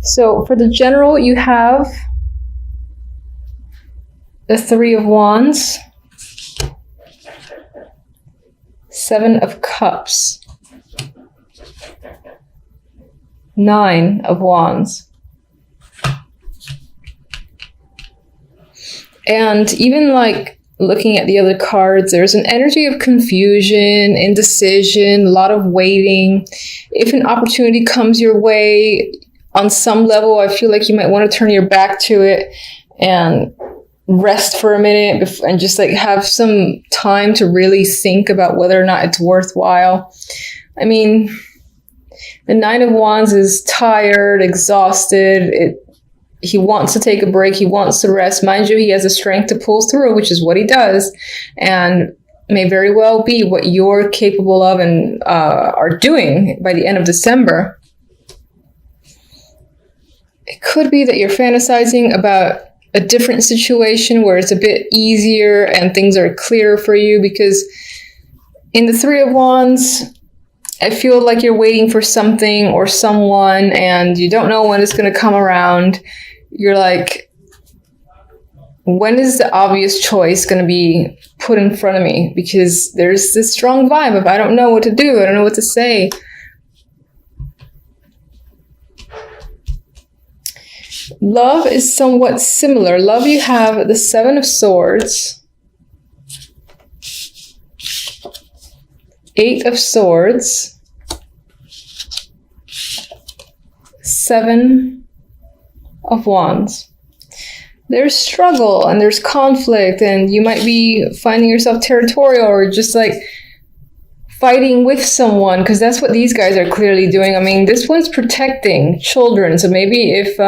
So for the general, you have the Three of Wands, Seven of Cups, Nine of Wands. And even like looking at the other cards, there's an energy of confusion, indecision, a lot of waiting. If an opportunity comes your way, on some level, I feel like you might want to turn your back to it and rest for a minute and just like have some time to really think about whether or not it's worthwhile. I mean, the Nine of Wands is tired, exhausted. He wants to take a break. He wants to rest. Mind you, he has the strength to pull through, which is what he does, and may very well be what you're capable of and are doing by the end of December. It could be that you're fantasizing about a different situation where it's a bit easier and things are clearer for you, because in the Three of Wands, I feel like you're waiting for something or someone and you don't know when it's going to come around. You're like, when is the obvious choice going to be put in front of me? Because there's this strong vibe of I don't know what to do. I don't know what to say. Love is somewhat similar. Love, you have the Seven of Swords, Eight of Swords, Seven of Wands. There's struggle and there's conflict, and you might be finding yourself territorial or just like fighting with someone, because that's what these guys are clearly doing. I mean, this one's protecting children. So maybe if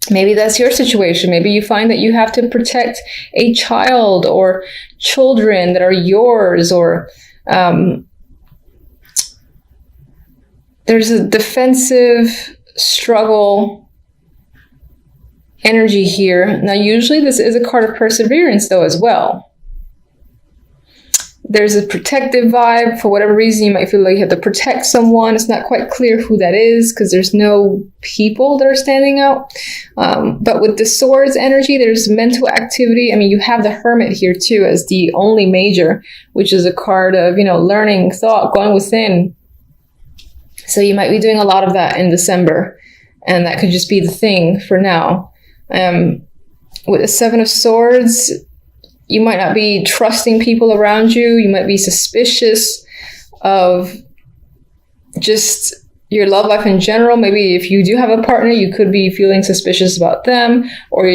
maybe that's your situation. Maybe you find that you have to protect a child or children that are yours, or there's a defensive struggle energy here. Now, usually this is a card of perseverance though as well. There's a protective vibe. For whatever reason, you might feel like you have to protect someone. It's not quite clear who that is because there's no people that are standing out. But with the Swords energy, there's mental activity. I mean, you have the Hermit here too as the only major, which is a card of, learning, thought, going within. So you might be doing a lot of that in December, and that could just be the thing for now. With the Seven of Swords, you might not be trusting people around you. You might be suspicious of just your love life in general. Maybe if you do have a partner, you could be feeling suspicious about them, or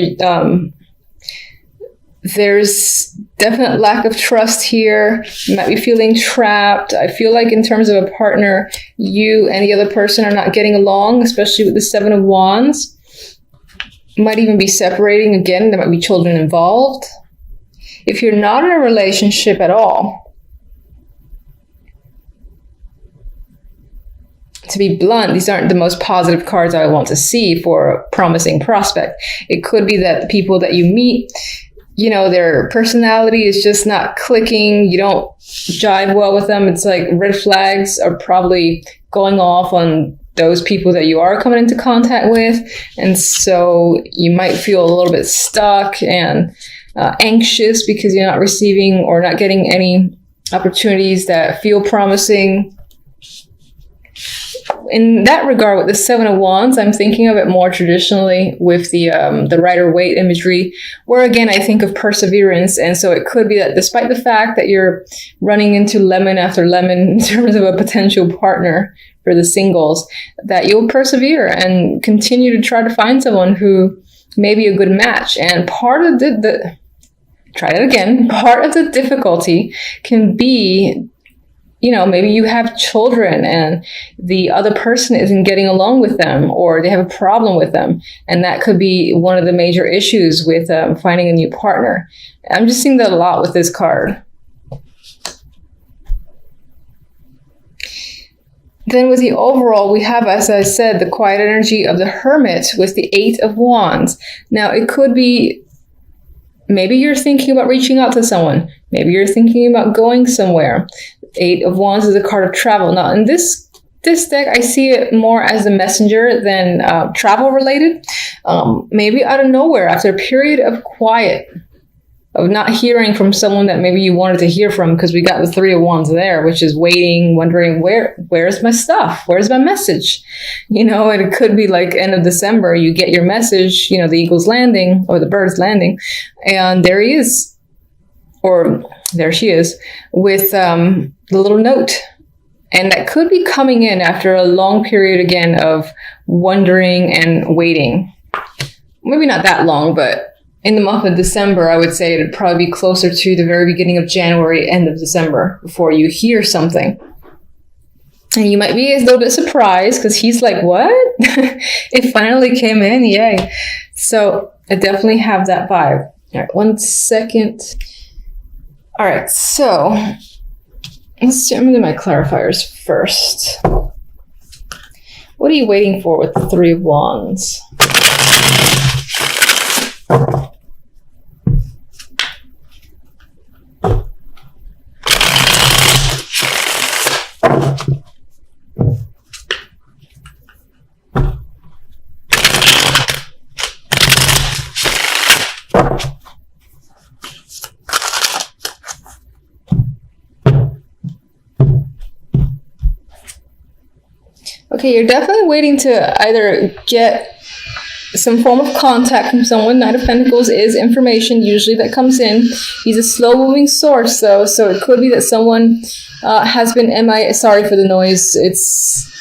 there's definite lack of trust here. You might be feeling trapped. I feel like in terms of a partner, you and the other person are not getting along, especially with the Seven of Wands. You might even be separating again. There might be children involved. If you're not in a relationship at all, to be blunt, these aren't the most positive cards I want to see for a promising prospect. It could be that the people that you meet, their personality is just not clicking. You don't jive well with them. It's like red flags are probably going off on those people that you are coming into contact with. And so you might feel a little bit stuck and anxious because you're not receiving or not getting any opportunities that feel promising. In that regard, with the Seven of Wands, I'm thinking of it more traditionally with the Rider-Waite imagery, where again I think of perseverance. And so it could be that despite the fact that you're running into lemon after lemon in terms of a potential partner for the singles, that you'll persevere and continue to try to find someone who may be a good match. And part of part of the difficulty can be, maybe you have children and the other person isn't getting along with them, or they have a problem with them. And that could be one of the major issues with finding a new partner. I'm just seeing that a lot with this card. Then with the overall, we have, as I said, the quiet energy of the Hermit with the Eight of Wands. Now, it could be, maybe you're thinking about reaching out to someone. Maybe you're thinking about going somewhere. Eight of Wands is a card of travel. Now, in this this deck, I see it more as a messenger than travel related. Maybe out of nowhere, after a period of quiet, of not hearing from someone that maybe you wanted to hear from, because we got the Three of Wands there, which is waiting, wondering where's my stuff? Where's my message? And it could be like end of December, you get your message, the eagle's landing or the bird's landing, and there he is, or there she is, with the little note. And that could be coming in after a long period again of wondering and waiting. Maybe not that long, but in the month of December, I would say it'd probably be closer to the very beginning of January, end of December, before you hear something. And you might be a little bit surprised because he's like, what? It finally came in, yay. So I definitely have that vibe. All right, 1 second. All right, so I'm gonna do my clarifiers first. What are you waiting for with the Three of Wands? Okay, you're definitely waiting to either get some form of contact from someone. Knight of Pentacles is information usually that comes in. He's a slow-moving source, though, so it could be that someone has been MIA. Sorry for the noise.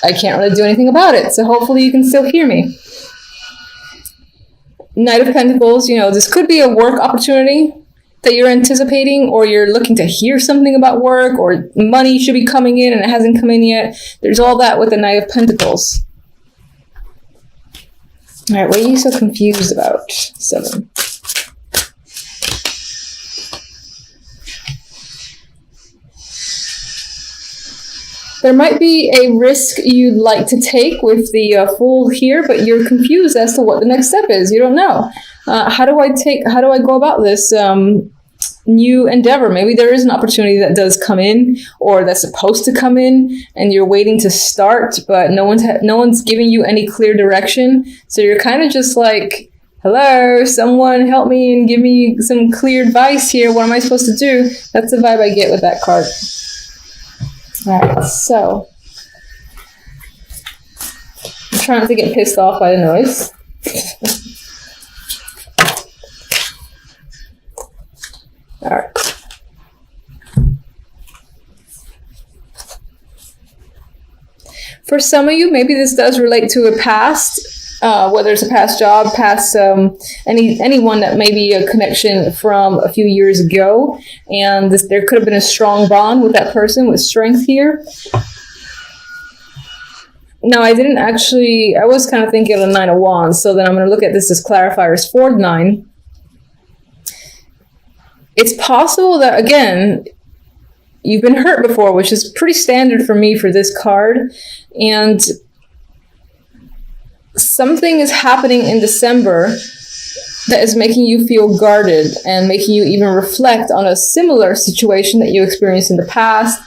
I can't really do anything about it, so hopefully you can still hear me. Knight of Pentacles, this could be a work opportunity that you're anticipating, or you're looking to hear something about work, or money should be coming in and it hasn't come in yet. There's all that with the Knight of Pentacles. All right, what are you so confused about? 7. There might be a risk you'd like to take with the Fool here, but you're confused as to what the next step is. You don't know. How do I go about this new endeavor? Maybe there is an opportunity that does come in, or that's supposed to come in, and you're waiting to start, but no one's giving you any clear direction. So you're kind of just like, hello, someone help me and give me some clear advice here. What am I supposed to do? That's the vibe I get with that card. All right, so I'm trying not to get pissed off by the noise. All right. For some of you, maybe this does relate to a past, whether it's a past job, past anyone that may be a connection from a few years ago, and there could have been a strong bond with that person with strength here. No, I was kind of thinking of the Nine of Wands, so then I'm going to look at this as clarifiers for 9. It's possible that, again, you've been hurt before, which is pretty standard for me for this card, and something is happening in December that is making you feel guarded and making you even reflect on a similar situation that you experienced in the past.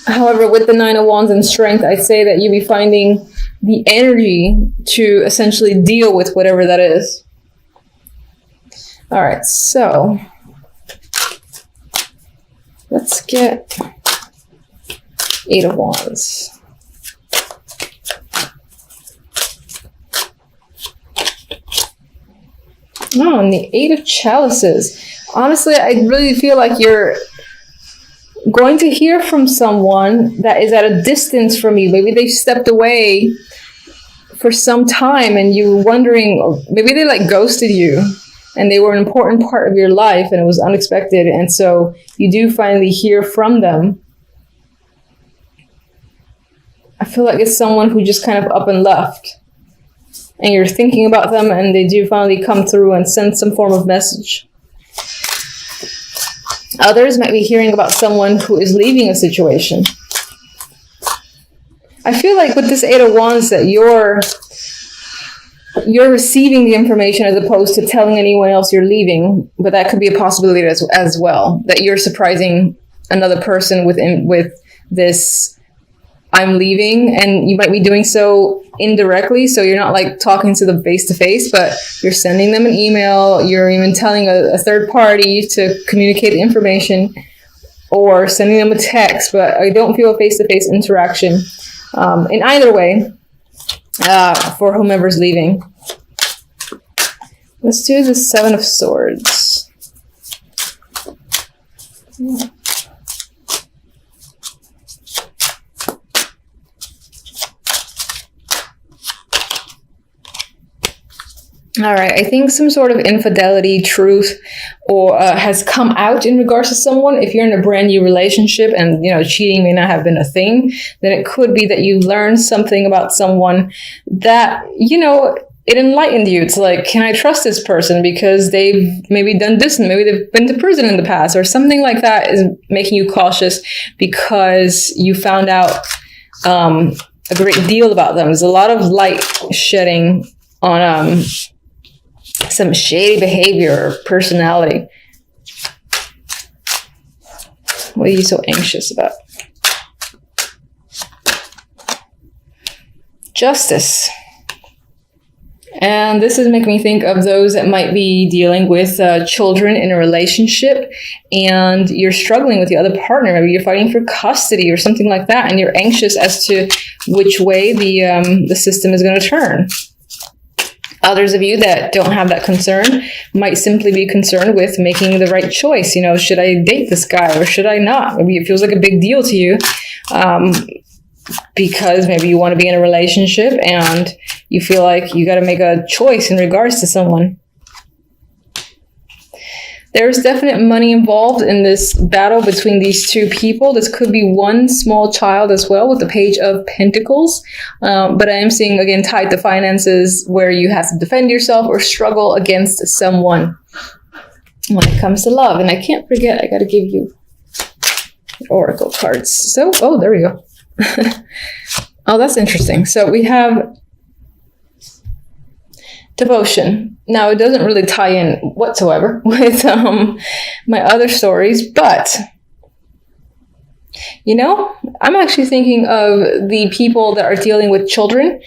However, with the Nine of Wands and strength, I'd say that you'll be finding the energy to essentially deal with whatever that is. All right, so let's get 8 of Wands. Oh, and the 8 of Chalices. Honestly, I really feel like you're going to hear from someone that is at a distance from you. Maybe they stepped away for some time and you were wondering, maybe they like ghosted you and they were an important part of your life and it was unexpected. And so you do finally hear from them. I feel like it's someone who just kind of up and left. And you're thinking about them and they do finally come through and send some form of message. Others might be hearing about someone who is leaving a situation. I feel like with this 8 of Wands that you're receiving the information as opposed to telling anyone else you're leaving, but that could be a possibility as well, that you're surprising another person with this I'm leaving, and you might be doing so indirectly. So you're not like talking to them face to face, but you're sending them an email. You're even telling a third party to communicate information, or sending them a text, but I don't feel a face to face interaction in either way for whomever's leaving. Let's do the Seven of Swords. All right, I think some sort of infidelity, truth, or has come out in regards to someone. If you're in a brand new relationship and, cheating may not have been a thing, then it could be that you learned something about someone that, it enlightened you. It's like, can I trust this person because they've maybe done this and maybe they've been to prison in the past, or something like that is making you cautious because you found out a great deal about them. There's a lot of light shedding on some shady behavior or personality. What are you so anxious about? Justice. And this is making me think of those that might be dealing with children in a relationship, and you're struggling with the other partner. Maybe you're fighting for custody or something like that, and you're anxious as to which way the system is going to turn. Others of you that don't have that concern might simply be concerned with making the right choice. Should I date this guy or should I not? Maybe it feels like a big deal to you because maybe you want to be in a relationship and you feel like you got to make a choice in regards to someone. There's definite money involved in this battle between these two people. This could be one small child as well with the Page of Pentacles. But I am seeing, again, tied to finances where you have to defend yourself or struggle against someone when it comes to love. And I can't forget, I got to give you oracle cards. So, there we go. Oh, that's interesting. So we have devotion. Now, it doesn't really tie in whatsoever with my other stories, but, I'm actually thinking of the people that are dealing with children,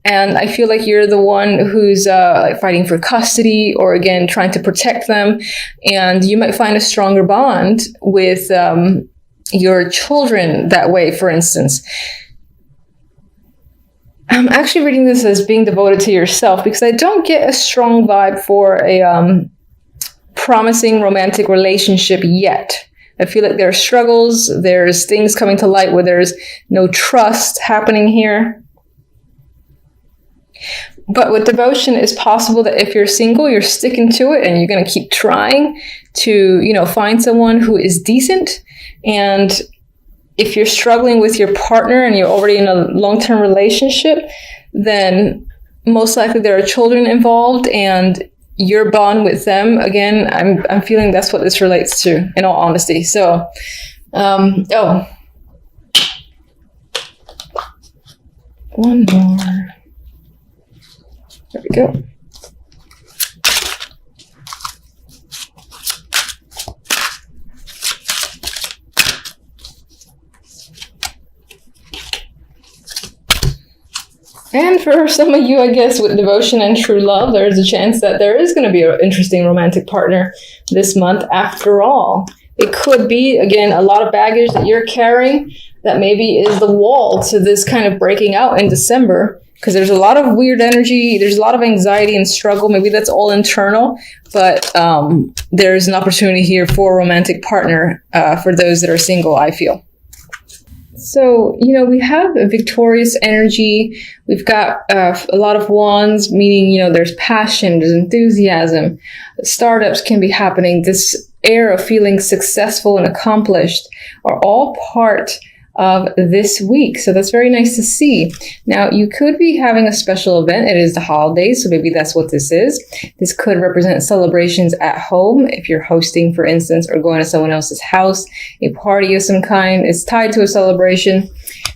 and I feel like you're the one who's fighting for custody or, again, trying to protect them, and you might find a stronger bond with your children that way, for instance. I'm actually reading this as being devoted to yourself because I don't get a strong vibe for a promising romantic relationship yet. I feel like there are struggles, there's things coming to light where there's no trust happening here. But with devotion, it's possible that if you're single, you're sticking to it and you're going to keep trying to, find someone who is decent. And if you're struggling with your partner and you're already in a long-term relationship, then most likely there are children involved and your bond with them, again, I'm feeling that's what this relates to, in all honesty. So, one more. There we go. And for some of you, I guess, with devotion and true love, there's a chance that there is going to be an interesting romantic partner this month after all. It could be, again, a lot of baggage that you're carrying that maybe is the wall to this kind of breaking out in December, because there's a lot of weird energy. There's a lot of anxiety and struggle. Maybe that's all internal, but there's an opportunity here for a romantic partner for those that are single, I feel. So, we have a victorious energy. We've got a lot of wands, meaning, there's passion, there's enthusiasm. Startups can be happening. This air of feeling successful and accomplished are all part of this week. So that's very nice to see. Now, you could be having a special event. It is the holidays, so maybe that's what this is. This could represent celebrations at home. If you're hosting, for instance, or going to someone else's house, a party of some kind is tied to a celebration.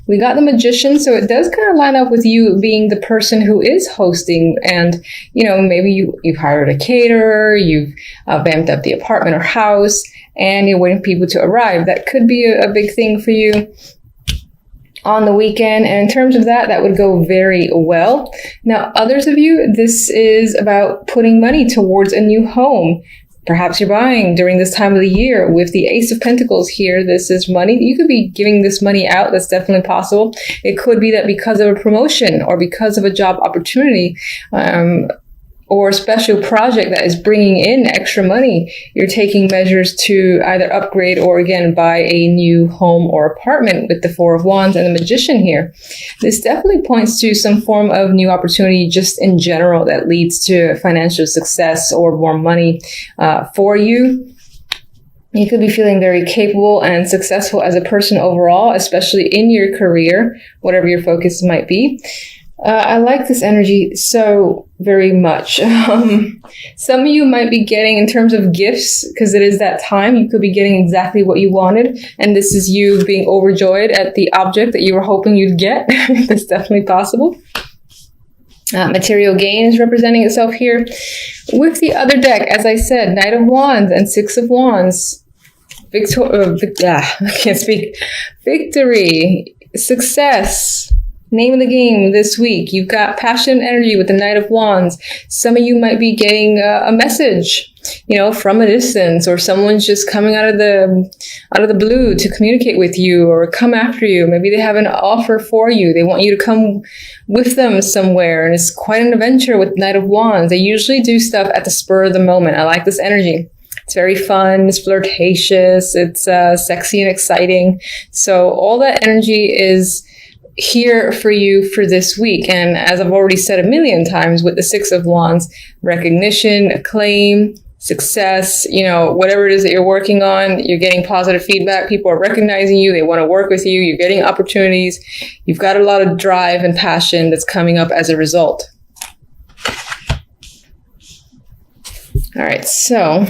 We got the Magician, so it does kind of line up with you being the person who is hosting. And, maybe you've hired a caterer, you've vamped up the apartment or house, and you're waiting for people to arrive. That could be a big thing for you. on the weekend. And in terms of that, that would go very well. Now, others of you, this is about putting money towards a new home. Perhaps you're buying during this time of the year. With the Ace of Pentacles here, this is money. You could be giving this money out. That's definitely possible. It could be that because of a promotion or because of a job opportunity, or a special project that is bringing in extra money, you're taking measures to either upgrade or, again, buy a new home or apartment with the Four of Wands and the Magician here. This definitely points to some form of new opportunity just in general that leads to financial success or more money for you. You could be feeling very capable and successful as a person overall, especially in your career, whatever your focus might be. I like this energy so very much. Some of you might be getting, in terms of gifts, because it is that time, you could be getting exactly what you wanted. And this is you being overjoyed at the object that you were hoping you'd get. That's definitely possible. Material gain is representing itself here. With the other deck, as I said, Knight of Wands and Six of Wands. I can't speak. Victory, success. Name of the game this week. You've got passion and energy with the Knight of Wands. Some of you might be getting a message, from a distance, or someone's just coming out of the blue to communicate with you or come after you. Maybe they have an offer for you. They want you to come with them somewhere, and it's quite an adventure with Knight of Wands. They usually do stuff at the spur of the moment. I like this energy. It's very fun. It's flirtatious. It's sexy and exciting. So all that energy is here for you for this week. And as I've already said a million times, with the Six of Wands, recognition, acclaim, success, whatever it is that you're working on, you're getting positive feedback. People are recognizing you. They want to work with you. You're getting opportunities. You've got a lot of drive and passion that's coming up as a result. All right. So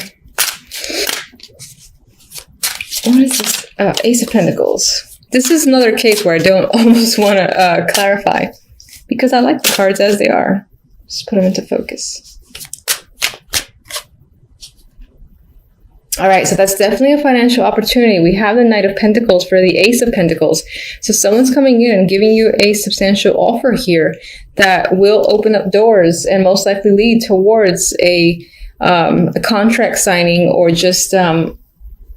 what is this? Ace of Pentacles. This is another case where I don't almost want to clarify, because I like the cards as they are. Just put them into focus. All right, so that's definitely a financial opportunity. We have the Knight of Pentacles for the Ace of Pentacles. So someone's coming in and giving you a substantial offer here that will open up doors and most likely lead towards a contract signing or just an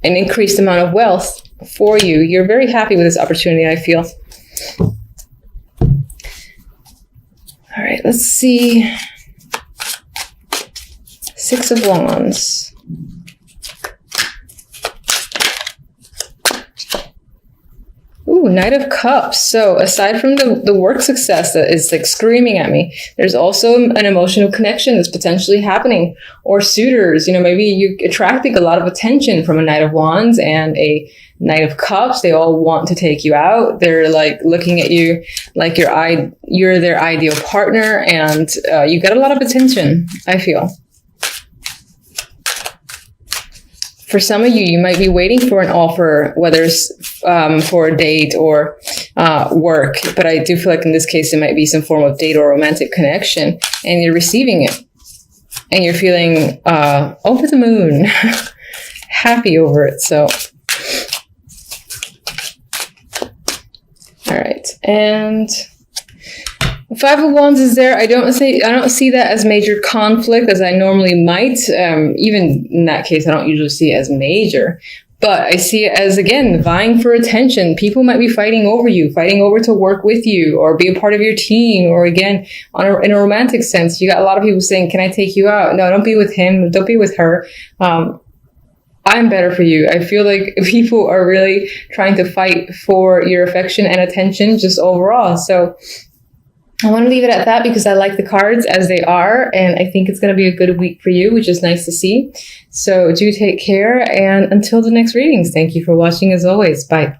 increased amount of wealth for you. You're very happy with this opportunity, I feel. All right, let's see. Six of Wands. Ooh, Knight of Cups. So aside from the work success that is like screaming at me, there's also an emotional connection that's potentially happening. Or suitors, maybe you're attracting a lot of attention from a Knight of Wands and a Knight of Cups. They all want to take you out. They're like looking at you like you're their ideal partner, and you get a lot of attention, I feel. For some of you, you might be waiting for an offer, whether it's for a date or work. But I do feel like in this case, it might be some form of date or romantic connection, and you're receiving it. And you're feeling over the moon, happy over it. So, all right. And Five of Wands is there. I don't see that as major conflict as I normally might. Even in that case, I don't usually see it as major. But I see it as, again, vying for attention. People might be fighting over you, fighting over to work with you or be a part of your team. Or again, in a romantic sense, you got a lot of people saying, can I take you out? No, don't be with him. Don't be with her. I'm better for you. I feel like people are really trying to fight for your affection and attention just overall. So I want to leave it at that because I like the cards as they are, and I think it's going to be a good week for you, which is nice to see. So do take care, and until the next readings, thank you for watching as always. Bye.